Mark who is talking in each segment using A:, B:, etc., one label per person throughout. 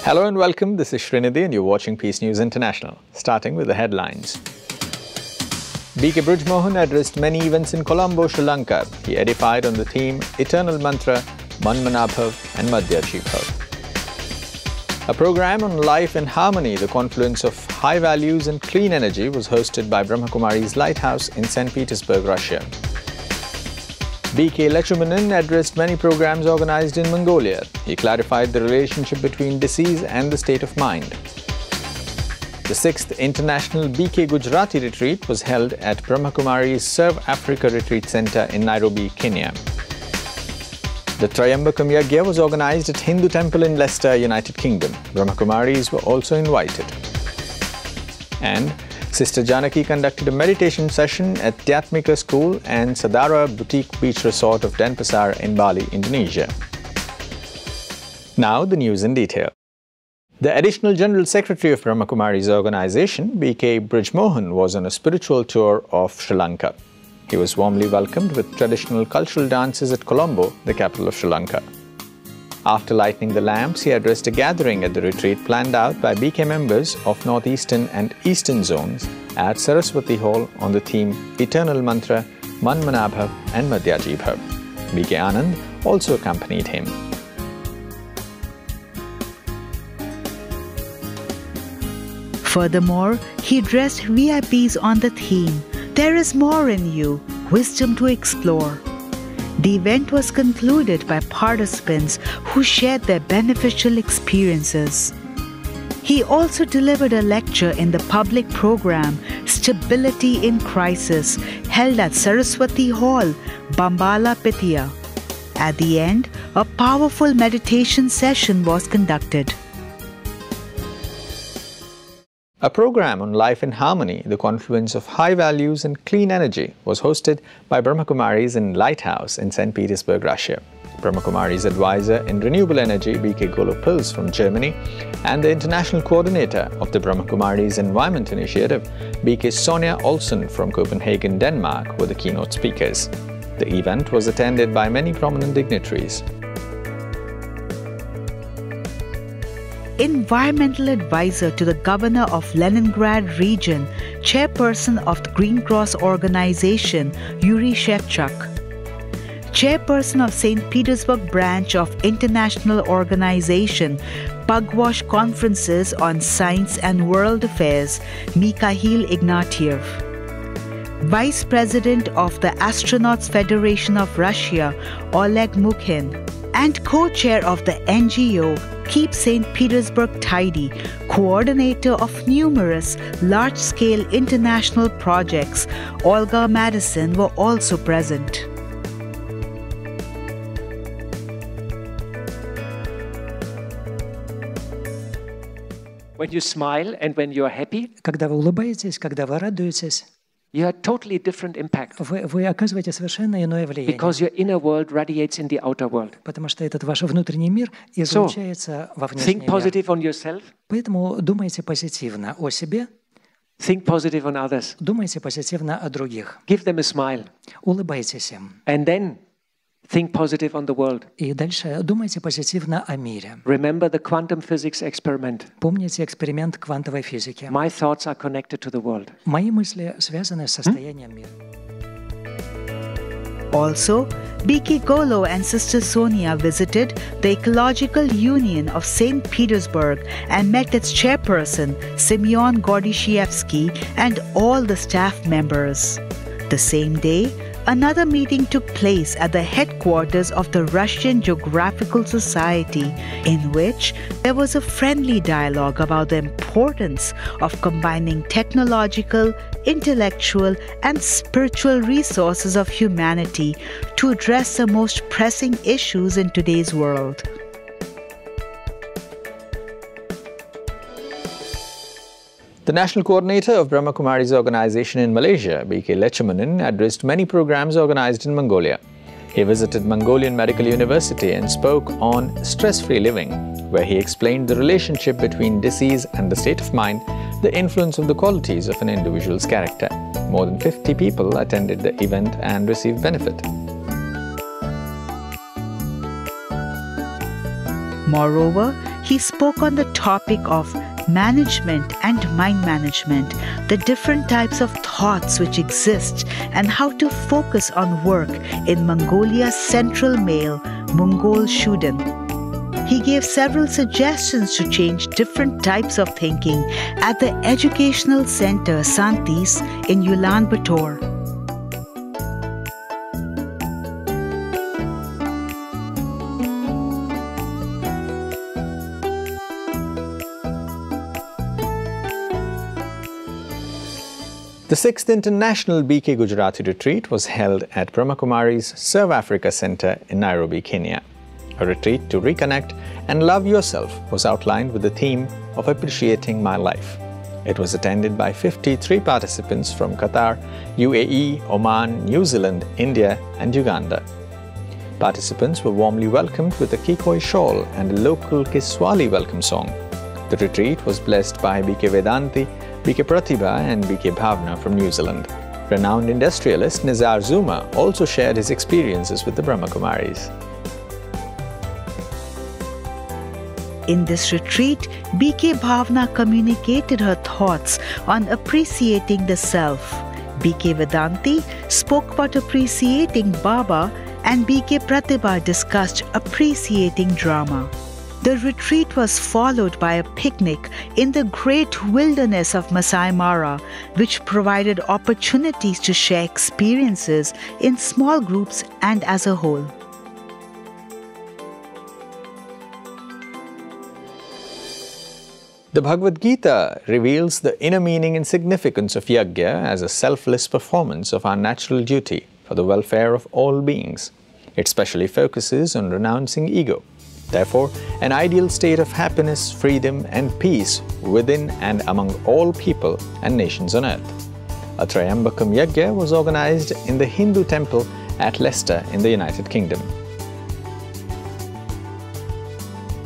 A: Hello and welcome. This is Srinidhi and you're watching Peace News International. Starting with the headlines. B.K. Brajmohan addressed many events in Colombo, Sri Lanka. He edified on the theme Eternal Mantra, Manmanabhav and Madhyajibhav. A program on life and harmony, the confluence of high values and clean energy, was hosted by Brahmakumaris Lighthouse in St. Petersburg, Russia. B.K. Lechumanan addressed many programs organized in Mongolia. He clarified the relationship between disease and the state of mind. The 6th International B.K. Gujarati Retreat was held at Brahmakumaris Serve Africa Retreat Center in Nairobi, Kenya. The Trayambakam Yagya was organized at Hindu Temple in Leicester, United Kingdom. Brahmakumaris were also invited. And Sister Janaki conducted a meditation session at Dhyatmika School and Sadara Boutique Beach Resort of Denpasar in Bali, Indonesia. Now the news in detail. The Additional General Secretary of Brahmakumaris organization, B.K. Brajmohan, was on a spiritual tour of Sri Lanka. He was warmly welcomed with traditional cultural dances at Colombo, the capital of Sri Lanka. After lighting the lamps, he addressed a gathering at the retreat planned out by BK members of Northeastern and Eastern zones at Saraswati Hall on the theme Eternal Mantra, Manmanabhav and Madhyajibhav. BK Anand also accompanied him.
B: Furthermore, he addressed VIPs on the theme, There is more in you, wisdom to explore. The event was concluded by participants who shared their beneficial experiences. He also delivered a lecture in the public program Stability in Crisis, held at Saraswati Hall, Bambala, Pitya. At the end, a powerful meditation session was conducted.
A: A program on life and harmony, the confluence of high values and clean energy, was hosted by Brahmakumaris in Lighthouse in St. Petersburg, Russia. Brahmakumaris advisor in renewable energy, B.K. Golopils from Germany, and the international coordinator of the Brahmakumaris Environment Initiative, B.K. Sonia Olsen from Copenhagen, Denmark, were the keynote speakers. The event was attended by many prominent dignitaries.
B: Environmental advisor to the governor of Leningrad region, chairperson of the Green Cross organization, Yuri Shevchuk, chairperson of St. Petersburg branch of international organization, Pugwash Conferences on Science and World Affairs, Mikhail Ignatiev, vice president of the Astronauts Federation of Russia, Oleg Mukhin, and co-chair of the NGO Keep St. Petersburg Tidy, coordinator of numerous large-scale international projects, Olga Madison, were also present.
C: When you smile and when you are happy,
D: когда вы улыбаетесь, когда вы радуетесь,
C: you have totally different impact.
D: вы оказываете совершенно иное влияние.
C: Because your inner world radiates in the outer world.
D: Потому что этот ваш внутренний мир излучается во внешний
C: мир. Think positive on yourself.
D: Поэтому думайте позитивно о себе.
C: Think positive on others.
D: Думайте позитивно о других.
C: Give them a smile.
D: Улыбайтесь им.
C: And then think positive on the world.
D: И дальше думайте позитивно о мире.
C: Remember the quantum physics experiment.
D: Помните эксперимент квантовой физики.
C: My thoughts are connected to the world.
D: Мои мысли связаны с состоянием мира.
B: Also, B.K. Golo and Sister Sonia visited the Ecological Union of St. Petersburg and met its chairperson, Semyon Gordyshievsky, and all the staff members. The same day, another meeting took place at the headquarters of the Russian Geographical Society, in which there was a friendly dialogue about the importance of combining technological, intellectual, and spiritual resources of humanity to address the most pressing issues in today's world.
A: The national coordinator of Brahma Kumaris organization in Malaysia, B.K. Lechumanan, addressed many programs organized in Mongolia. He visited Mongolian Medical University and spoke on stress-free living, where he explained the relationship between disease and the state of mind, the influence of the qualities of an individual's character. More than 50 people attended the event and received benefit.
B: Moreover, he spoke on the topic of management and mind management, the different types of thoughts which exist, and how to focus on work in Mongolia's central male, Mongol Shudan. He gave several suggestions to change different types of thinking at the Educational Center Santis in Ulaanbaatar.
A: The 6th International BK Gujarati Retreat was held at Brahmakumaris South Africa Center in Nairobi, Kenya. A retreat to reconnect and love yourself was outlined with the theme of appreciating my life. It was attended by 53 participants from Qatar, UAE, Oman, New Zealand, India and Uganda. Participants were warmly welcomed with a Kikoi shawl and a local Kiswahili welcome song. The retreat was blessed by BK Vedanti, BK Pratibha and BK Bhavna from New Zealand. Renowned industrialist Nizar Zuma also shared his experiences with the Brahmakumaris.
B: In this retreat, BK Bhavna communicated her thoughts on appreciating the self. BK Vedanti spoke about appreciating Baba, and BK Pratibha discussed appreciating drama. The retreat was followed by a picnic in the great wilderness of Masai Mara, which provided opportunities to share experiences in small groups and as a whole.
A: The Bhagavad Gita reveals the inner meaning and significance of yajna as a selfless performance of our natural duty for the welfare of all beings. It specially focuses on renouncing ego. Therefore, an ideal state of happiness, freedom and peace within and among all people and nations on earth. A Trayambakam Yajna was organized in the Hindu temple at Leicester in the United Kingdom.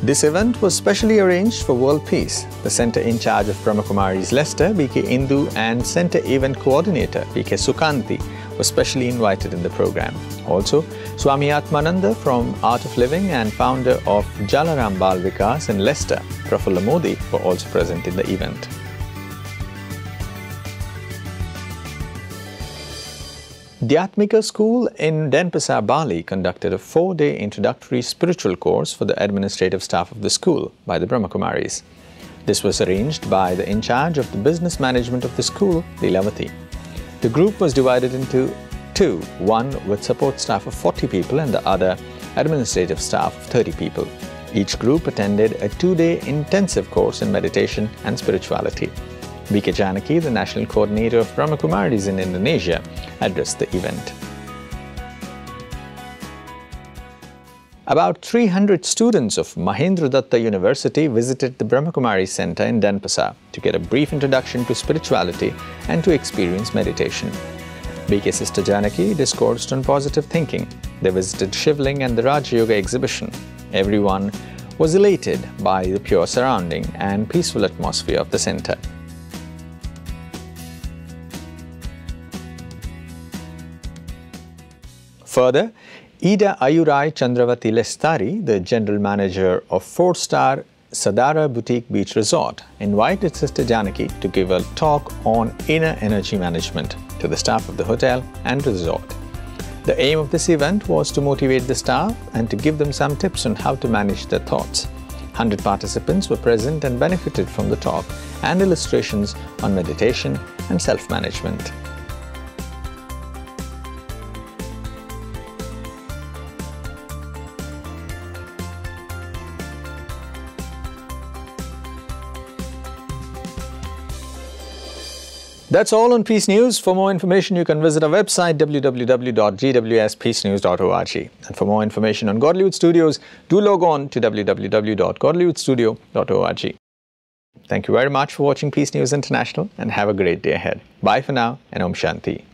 A: This event was specially arranged for world peace. The center in charge of Brahmakumaris Leicester, BK Indu, and center event coordinator, BK Sukanti, was specially invited in the program. Also, Swami Atmananda from Art of Living and founder of Jalaram Bal Vikas in Leicester, Prafulla Modi, were also present in the event. Dhyatmika School in Denpasar, Bali conducted a 4-day introductory spiritual course for the administrative staff of the school by the Brahmakumaris. This was arranged by the in charge of the business management of the school, Leelavati. The group was divided into two, one with support staff of 40 people and the other administrative staff of 30 people. Each group attended a 2-day intensive course in meditation and spirituality. BK Janaki, the national coordinator of Brahmakumaris in Indonesia, addressed the event. About 300 students of Mahendra Datta University visited the Brahmakumaris Center in Denpasar to get a brief introduction to spirituality and to experience meditation. BK Sister Janaki discoursed on positive thinking. They visited Shivling and the Rajyoga exhibition. Everyone was elated by the pure surrounding and peaceful atmosphere of the center. Further, Ida Ayurai Chandravati Lestari, the general manager of 4-star Sadara Boutique Beach Resort, invited Sister Janaki to give a talk on inner energy management to the staff of the hotel and resort. The aim of this event was to motivate the staff and to give them some tips on how to manage their thoughts. 100 participants were present and benefited from the talk and illustrations on meditation and self-management. That's all on Peace News. For more information, you can visit our website www.gwspeacenews.org. And for more information on Godlywood Studios, do log on to www.godlywoodstudio.org. Thank you very much for watching Peace News International and have a great day ahead. Bye for now and Om Shanti.